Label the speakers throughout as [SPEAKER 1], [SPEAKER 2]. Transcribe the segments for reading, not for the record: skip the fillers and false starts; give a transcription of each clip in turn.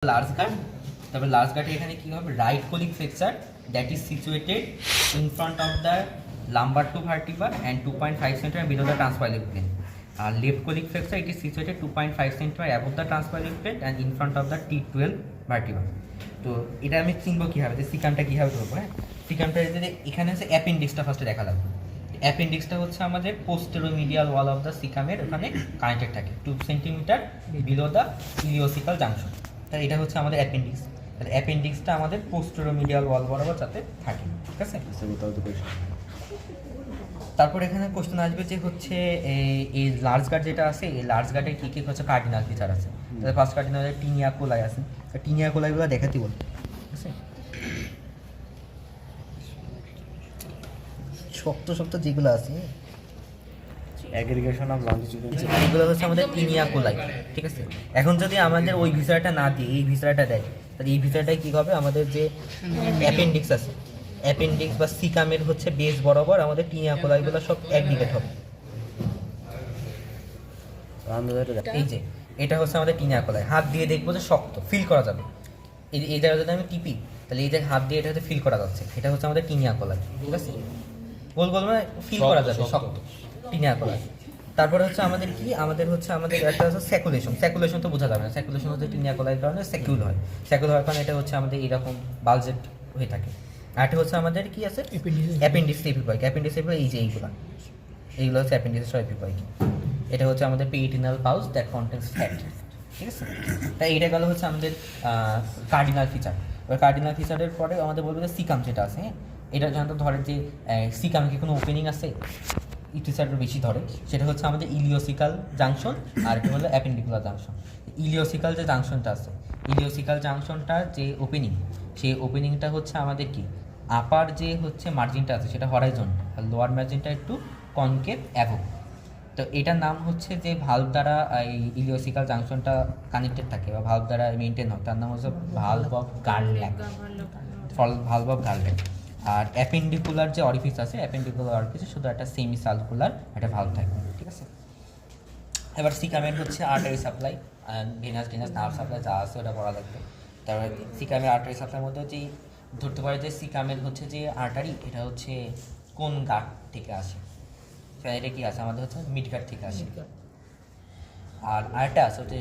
[SPEAKER 1] Large gut, তারপর large গার্ডে এখানে কী হবে, right colic flexure that is situated in front of the lumbar two vertebra and 2.5 centimetre below the transpyloric plane. আর left colic flexure it is situated 2.5 centimetre above the transpyloric plane and in front of the T12 vertebra. তো এটা আমি চিনবো কীভাবে, যে সিকামটা কীভাবে ধরবো। হ্যাঁ, সিকামটা যদি এখানে হচ্ছে অ্যাপেন্ডিক্সটা ফার্স্টে দেখা লাগবে। অ্যাপেন্ডিক্সটা হচ্ছে আমাদের পোস্টেরোমিডিয়াল ওয়াল অফ দ্য সিকামের ওখানে কানেক্টেড থাকে 2 সেন্টিমিটার বিলো দ্য ইলিওসিকাল জাংশন। তাহলে এটা হচ্ছে আমাদের অ্যাপেন্ডিক্স। তাহলে অ্যাপেন্ডিক্সটা আমাদের পোস্টেরোমিডিয়াল ওয়াল বরাবর যাতে থাকে, ঠিক আছে। তারপর এখানে কোশ্চেন আসবে যে হচ্ছে এই লার্জ গার্ড যেটা আছে, এই লার্জ গার্ডের কী কী হচ্ছে কার্ডিনাল ফিচার আছে। তাহলে ফার্স্ট কার্ডিনালের টিনিয়া কোলাই আছে, টিনিয়া কোলাইগুলো দেখাতে বলবো, ঠিক আছে। শক্ত শক্ত যেগুলো আছে,
[SPEAKER 2] অ্যাগ্রিগেশন অফ লঞ্জিটিউড,
[SPEAKER 1] এগুলো হচ্ছে আমাদের টিনিয়া কোলাই, ঠিক আছে। এখন যদি আমাদের ওই ভিসাটা না দিয়ে এই ভিসাটা দেয়, তাহলে এই ভিসাটায় কী হবে, আমাদের যে অ্যাপেন্ডিক্স আছে, অ্যাপেন্ডিক্স বা সিকামের হচ্ছে বেস বরাবর আমাদের টিনিয়া কোলাইগুলো সব অ্যাগ্রিগেট হবে। এই যে এটা হচ্ছে আমাদের টিনিয়া কোলাই, হাত দিয়ে দেখবো যে শক্ত ফিল করা যাবে। এই জায়গায় যদি আমি টিপি, তাহলে এই জায়গায় হাত দিয়ে এটা হচ্ছে ফিল করা যাচ্ছে, এটা হচ্ছে আমাদের টিনিয়া কোলাই, ঠিক আছে। গোল গোল মানে ফিল করা যাবে শক্ত টিনিয়া কোলাই। তারপরে হচ্ছে আমাদের কি, আমাদের একটা হচ্ছে স্যাকুলেশন তো বোঝা যাবে না। স্যাকুলেশন হচ্ছে টিনিয়া কোলাইয়ের কারণে স্যাকুল হয়, স্যাকুল হওয়ার কারণে এটা হচ্ছে আমাদের এরকম বালজেট হয়ে থাকে। আর এটা হচ্ছে আমাদের কি আছে, অ্যাপেন্ডিক্স এপিপয়েড। অ্যাপেন্ডিক্স এপিপয়েড এই যে এইগুলো হচ্ছে অ্যাপেন্ডিক্স এপিপয়েড। এটা হচ্ছে আমাদের পেরিটিনাল পাউচ দ্যাট কন্টেন্স ফ্যাট, ঠিক আছে। তাই এটা গেল হচ্ছে আমাদের কার্ডিনাল ফিচার। এবার কার্ডিনাল ফিচারের পরে আমাদের বলবো যে সিকাম যেটা আছে, এটা জানতো ধরে যে সিকামে কি কোনো ওপেনিং আছে, ইটিসাইডের বেশি ধরে, সেটা হচ্ছে আমাদের ইলিওসিকাল জাংশন, আর এটা হলো অ্যাপেন্ডিকুলার জাংশন। ইলিওসিকাল যে জাংশনটা আছে, ইলিওসিকাল জাংশনটার যে ওপেনিং, সেই ওপেনিংটা হচ্ছে আমাদের কি, আপার যে হচ্ছে মার্জিনটা আছে সেটা হরাইজন, আর লোয়ার মার্জিনটা একটু কনকেভ অ্যাভো। তো এটার নাম হচ্ছে যে ভাল্ব দ্বারা এই ইলিওসিকাল জাংশনটা কানেক্টেড থাকে বা ভাল্ব দ্বারা মেনটেন হয়, তার নাম হচ্ছে ভাল্ব অফ গার্ল্যাক, ভাল্ব অফ গার্ল্যাক। আর অ্যাপেন্ডিকুলার যে অরিফিস আছে, অ্যাপেন্ডিকুলার অরিফিসে শুধু একটা সেমি সার্কুলার একটা ভাল্ব থাকে, ঠিক আছে। এবার সিকামের হচ্ছে artery supply, venous nerve supply যা আছে ওটা পড়া লাগবে। তারপরে সিকামের আর্টারি সাপ্লাইয়ের মধ্যে হচ্ছে ধরতে পারে যে সিকামের হচ্ছে যে আর্টারি, এটা হচ্ছে কোন গার্ড থেকে আসে, এটা কি আছে আমাদের হচ্ছে মিড গার্ড থেকে আসে। আর আরেকটা আছে হচ্ছে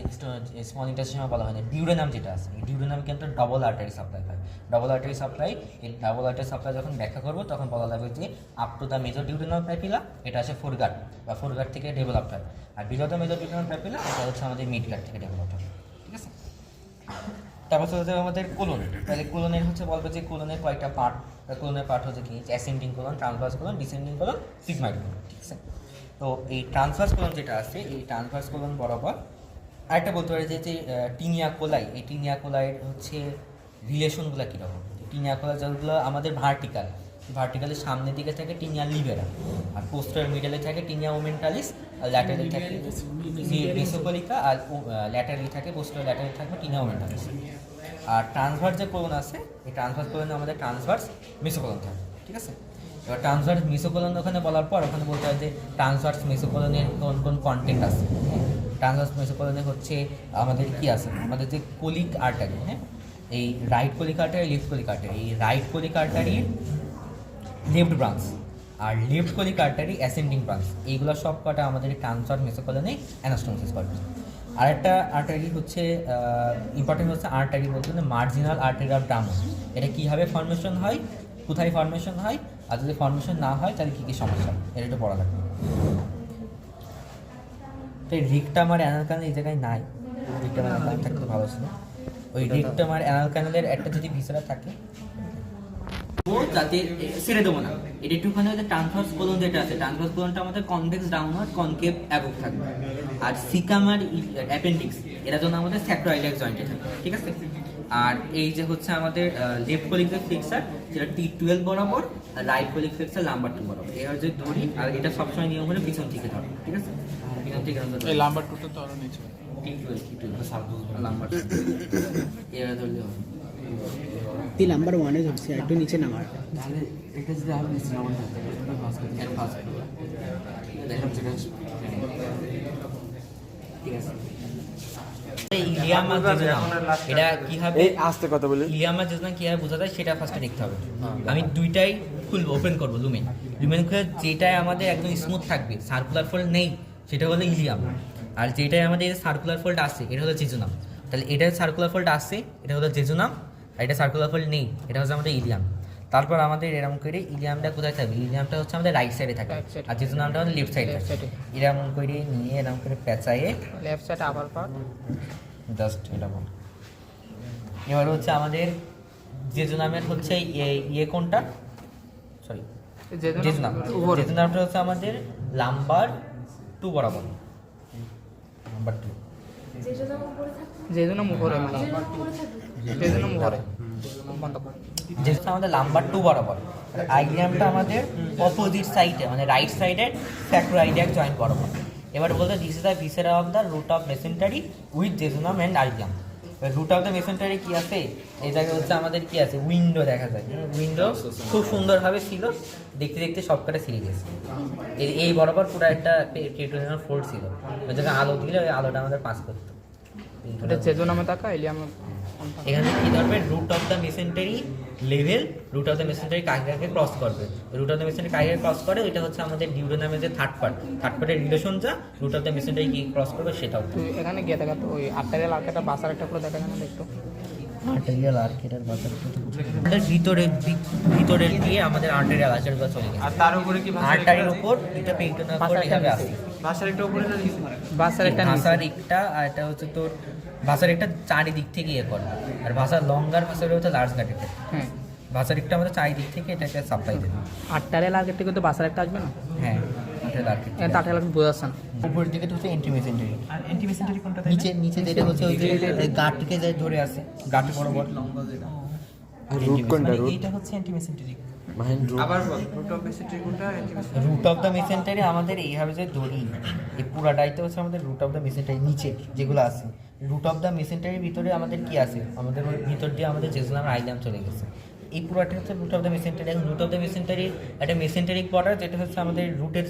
[SPEAKER 1] স্মল ইন্টারস্টেশন বলা হয় না, ডিউরেনাম যেটা আছে, এই ডিউরেনাম কিন্তু ডবল আর্টারি সাপ্লাই হয়। ডবল আর্টারি সাপ্লাই, এই ডাবল আর্টারি সাপ্লাই যখন ব্যাখ্যা করবো তখন বলা লাগবে যে up to the major duodenal papilla, এটা আছে ফোরগার্ড বা ফোরগার্ড থেকে ডেভেলপড হয়। আর below the major duodenal papilla, এটা হচ্ছে আমাদের মিড গার্ড থেকে ডেভেলপড হয়, ঠিক আছে। তারপর হচ্ছে আমাদের কোলন। তাহলে কোলনের হচ্ছে বলবে যে কোলনের কয়েকটা পার্ট, কোলনের পার্ট হচ্ছে কি, ascending colon, transverse colon, descending colon, sigmoid colon, ঠিক আছে। তো এই ট্রান্সভার্স কোলন যেটা আছে, এই ট্রান্সভার্স কোলন বরাবর আরেকটা বলতে পারি যে টিনিয়া কোলাই, এই টিনিয়া কোলাইয়ের হচ্ছে রিলেশনগুলো কীরকম। টিনিয়া কোলাই যেগুলো আমাদের ভার্টিক্যালের সামনের দিকে থাকে টিনিয়া লিবেরা, আর পোস্টার মিডলে থাকে টিনিয়া ওমেন্টালিস, আর ল্যাটারালি থাকে মেসোকলিকা, আর ল্যাটারালি থাকে পোস্টার ল্যাটারালি থাকবে টিনিয়া ওমেন্টালিস। আর ট্রান্সভার্স যে কোলন আছে, এই ট্রান্সভার্স কোলনে আমাদের ট্রান্সভার্স মেসোকোলন থাকে, ঠিক আছে। এবার ট্রান্সভার্স মেসোকোলন ওখানে বলার পর ওখানে বলতে হয় যে ট্রান্সভার্স মেসোকোলনের কোন কোন কন্টেন্ট আছে। ট্রান্সভার্স মেসোকোলনে হচ্ছে আমাদের কি আছে, আমাদের যে কোলিক আর্টারি, হ্যাঁ, এই right colic artery, left colic artery, এই রাইট কোলিক আর্টারির লেফট ব্রাঞ্চ আর left colic artery ascending branch, এইগুলো সব কটা আমাদের ট্রান্সভার্স মেসোকোলনে অ্যানাস্টোমোসিস করে। আরেকটা আর্টারি হচ্ছে ইম্পর্টেন্ট হচ্ছে আর্টারি বলতে গেলে মার্জিনাল আর্টারি অফ ডামন। এটা কীভাবে ফর্মেশন হয়, কোথায় ফর্মেশন হয়, আর যদি ফর্মেশন না হয় তাহলে কী কী সমস্যা, এটা একটু পড়া লাগবে। তো এই রিকটাম আর অ্যানাল ক্যানেল এই জায়গায় নাই, রিকটাম অ্যানাল ক্যানেল থাকতে ভালো ছিল। ওই রিকটাম আর অ্যানাল ক্যানেলের একটা যদি ভিসেরা থাকে ও যাতে ছেড়ে দেবো না, এটা একটুখানি হচ্ছে ট্রান্সভার্স কোলন যেটা আছে, ট্রান্সভার্স কোলনটা আমাদের কনভেক্স ডাউনওয়ার্ড, কনকেভ অ্যাবভ থাকবে। আর সিকাম আর অ্যাপেন্ডিক্স এরা জন্য আমাদের স্যাক্রোইলিয়াক জয়েন্টে থাকে, ঠিক আছে। আর এই যে হচ্ছে আমাদের লেফট কোলিক যে ফ্লেক্সার, যেটা T12 বরাবর, আর রাইট কোলিক ফ্লেক্সার লাম্বার 2 বরাবর, এর যে দড়ি, আর এটা সবসময় নিয়ম হলে পিছন থেকে ধরো, ঠিক আছে। পিছন থেকে
[SPEAKER 3] এই লাম্বার 2টা তো আরো নিচে,
[SPEAKER 1] T12 লাম্বার 2 এরা ধরলে হবে।
[SPEAKER 4] তুই নাম্বার 1 এ ধরছি, একটু নিচে নামা,
[SPEAKER 3] তাহলে এটা যদি আরো নিচে নামা থাকে
[SPEAKER 1] ঠিক আছে। ইলিয়াম আর জেজুনাম এটা কিভাবে
[SPEAKER 3] এই আস্তে কথা বলি।
[SPEAKER 1] ইলিয়াম আর জেজুনাম কিভাবে বোঝা যায় সেটা ফার্স্টে দেখতে হবে। আমি দুইটাই খুলবো, ওপেন করবো লুমেন খুলে যেটাই আমাদের একদম স্মুথ থাকবে, সার্কুলার ফোল্ড নেই, সেটা হলো ইলিয়াম। আর যেটাই আমাদের সার্কুলার ফোল্ড আসে এটা হলো জেজুনাম। তাহলে এটা সার্কুলার ফোল্ড আসে এটা হলো জেজুনাম, আর এটা সার্কুলার ফোল্ড নেই এটা হচ্ছে আমাদের ইলিয়াম। তারপর আমাদের এরকম করে ইলিয়ামটা কোথায় থাকবে, ইলিয়ামটা হচ্ছে আমাদের রাইট সাইডে থাকে আর জেজুনামটা আমাদের লেফট সাইডে থাকে। এরকম করে নিয়ে এরকম করে পেঁচায়ে
[SPEAKER 2] লেফট সাইড আবার পার্ট
[SPEAKER 1] জাস্ট এটা বল। এবার হচ্ছে আমাদের জেজুনামের হচ্ছে ইয়ে কোনটা, সরি জেজুনাম, জেজুনামটা হচ্ছে আমাদের লাম্বার 2 বরাবর, নাম্বার 2
[SPEAKER 2] যেজন্য মুখরে মানে যেজন্য মুখরে বন্ধ কর।
[SPEAKER 1] যেহেতু আমাদের লাম্বার 2 বরাবর, আইলিয়ামটা আমাদের অপোজিট সাইডে মানে রাইট সাইডের স্যাক্রোআইলিয়াক জয়েন্ট বরাবর। এবার বলতে this is the viscera of the root of mesentery with jejunum and ileum. Root of the mesentery কি আছে, এই জায়গায় হচ্ছে আমাদের কি আছে, উইন্ডো দেখা যায়। উইন্ডো খুব সুন্দরভাবে ছিল, দেখতে দেখতে সবকটা ছিঁড়ে গেছে। এই বরাবর পুরো একটা পেট্রোলিয়াম ফোল্ড ছিল, ওই জায়গায় আলো দিলে ওই আলোটা আমাদের পাস করতো।
[SPEAKER 2] এটা যেজন্য তাকা ইলিয়াম
[SPEAKER 1] এখানে কি ধরবে, root of the mesentery level, root of the mesentery কাকে ক্রস করবে, রুট অফ দ্য মেসেন্টারি কাকে ক্রস করে, এটা হচ্ছে আমাদের ডিউরোনামের যে থার্ড পার্টের রিলেশন যা রুট অফ দ্য মেসেন্টারি কি ক্রস করবে সেটাও।
[SPEAKER 2] তুই এখানে গিয়ে দেখা তো ওই আর্টারিয়াল আর্কেটা বাসার একটা পুরো দেখা না দেখতো
[SPEAKER 1] আর্টেরিয়াল আর্কেটার বাজার আমাদের ভিতরের দিয়ে আমাদের আর্টেরিয়াল আর্কেটগুলো চলে গেছে।
[SPEAKER 3] আর তার উপরে কি
[SPEAKER 1] আর্টারির উপর দুটো পেইন্টের উপর এভাবে আছে,
[SPEAKER 3] ভাষার একটা উপরে না নিচে?
[SPEAKER 2] বাসার একটা
[SPEAKER 1] ভাষার একটা, আর এটা হচ্ছে তোর ভাষার একটা চারিদিক থেকে ইয়ে করে, আর ভাষার লঙ্গার ভাষার হচ্ছে লার্জ গাটের।
[SPEAKER 2] হ্যাঁ
[SPEAKER 1] ভাষার একটা আমাদের চারিদিক থেকে এটাকে সাপ্লাই দেবে।
[SPEAKER 2] আর্টারিয়াল আর্কেট থেকে তো বাসার একটা আসবে না,
[SPEAKER 1] হ্যাঁ আর্টেরিয়াল আর্কেট।
[SPEAKER 2] এটা আর্টারিয়াল আর্কেট বোঝা যাচ্ছে না।
[SPEAKER 1] উপরের দিকে হচ্ছে এন্টিমেসেন্টারি,
[SPEAKER 3] আর অ্যান্টিমেসেন্টারি কোনটা?
[SPEAKER 1] নিচে যেটা হচ্ছে ওই যে গাটকে যে ধরে আছে, গাট বরাবর
[SPEAKER 3] রুট কোনটা?
[SPEAKER 1] মানে
[SPEAKER 3] রুট
[SPEAKER 1] এইটা হচ্ছে এন্টিমেসেন্টারি।
[SPEAKER 3] আবার রুট অফ মেসেন্টারি কোনটা? অ্যান্টিমেসেন্টারি।
[SPEAKER 1] রুট অফ দ্য মেসেন্টারি আমাদের এইভাবে যে দড়ি, এই পুরাটাইতে হচ্ছে আমাদের রুট অফ দ্য মেসেন্টারি নিচে যেগুলো আছে। রুট অফ দ্য মেসেন্টারির ভিতরে আমাদের কি আছে, আমাদের ওই ভিতর দিয়ে আমাদের জেজুনাম আইলাম চলে গেছে। এই পুরাটা হচ্ছে রুট অফ দ্য মেসেন্টারি। এখন রুট অফ দ্য মেসেন্টারির একটা মেসেন্টারিক বর্ডার যেটা হচ্ছে আমাদের রুটের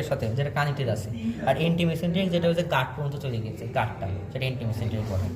[SPEAKER 1] সাথে যেটা কানেক্টেড আছে, আর এন্টি মেসেন্টারি যেটা হচ্ছে গাট পর্যন্ত চলে গেছে, গাটটা সেটা এন্টি মেসেন্টারি বর্ডার।